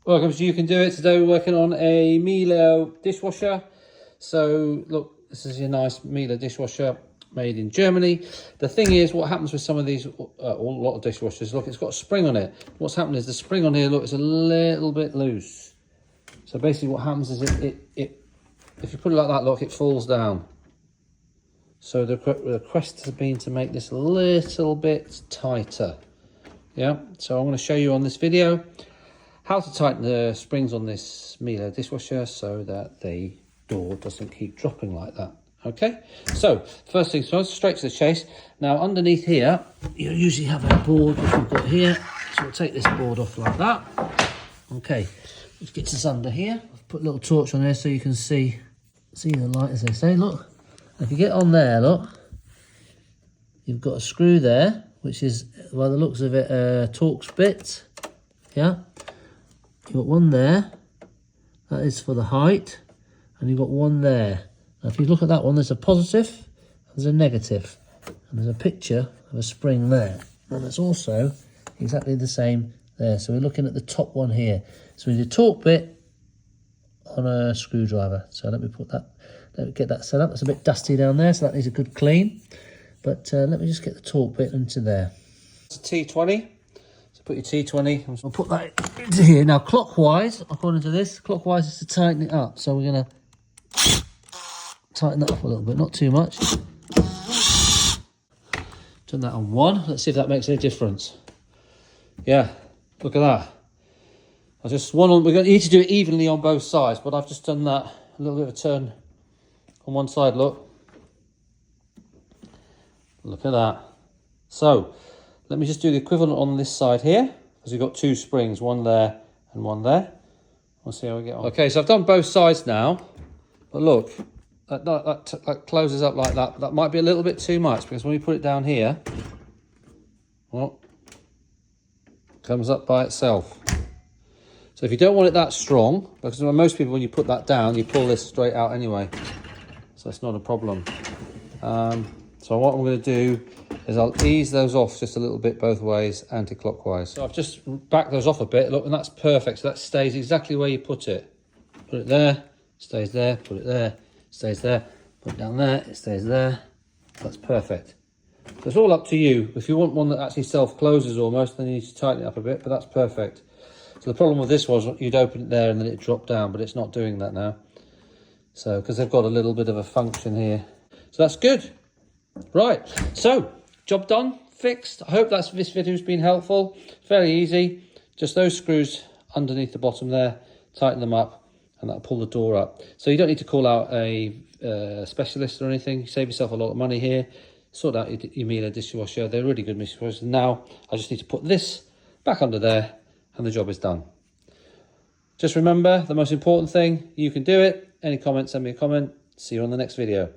Welcome to You Can Do It. Today we're working on a Miele dishwasher. So look, this is your nice Miele dishwasher made in Germany. The thing is, what happens with some of these, a lot of dishwashers, look, it's got a spring on it. What's happened is the spring on here, look, it's a little bit loose. So basically what happens is if you put it like that, look, it falls down. So the request has been to make this a little bit tighter. Yeah, so I'm going to show you on this video how to tighten the springs on this Miele dishwasher so that the door doesn't keep dropping like that. Okay, so first things first, straight to the chase. Now underneath here, you usually have a board which we've got here. So we'll take this board off like that. Okay, which gets us under here. I've put a little torch on there so you can see the light, as they say. Look, if you get on there, look, you've got a screw there, which is, by the looks of it, a Torx bit. Yeah. You've got one there, that is for the height, and you've got one there. Now if you look at that one, there's a positive, there's a negative, and there's a picture of a spring there. And there's also exactly the same there. So we're looking at the top one here. So we need a torque bit on a screwdriver. So let me get that set up. It's a bit dusty down there, so that needs a good clean. But let me just get the torque bit into there. It's a T20. Put your T20, I'll put that into here. Now clockwise, according to this, clockwise is to tighten it up. So we're going to tighten that up a little bit, not too much. Turn that on 1, let's see if that makes any difference. Yeah, look at that. We're going to need to do it evenly on both sides, but I've just done that, a little bit of a turn on one side, look. Look at that. So, let me just do the equivalent on this side here, because we've got two springs, one there and one there. We'll see how we get on. Okay, so I've done both sides now, but look, that closes up like that. That might be a little bit too much, because when we put it down here, well, it comes up by itself. So if you don't want it that strong, because most people, when you put that down, you pull this straight out anyway, so it's not a problem. So what I'm going to do is I'll ease those off just a little bit both ways, anti-clockwise. So I've just backed those off a bit, look, and that's perfect. So that stays exactly where you put it. Put it there, stays there, put it there, stays there, put it down there, it stays there. That's perfect. So it's all up to you. If you want one that actually self-closes almost, then you need to tighten it up a bit, but that's perfect. So the problem with this was you'd open it there and then it dropped down, but it's not doing that now. So, because they've got a little bit of a function here. So that's good. Right, so job done, fixed. I hope this video's been helpful. Very easy. Just those screws underneath the bottom there, tighten them up, and that'll pull the door up. So you don't need to call out a specialist or anything. You save yourself a lot of money here. Sort out your Miele dishwasher. They're really good dishwashers. Now I just need to put this back under there, and the job is done. Just remember, the most important thing, you can do it. Any comments, send me a comment. See you on the next video.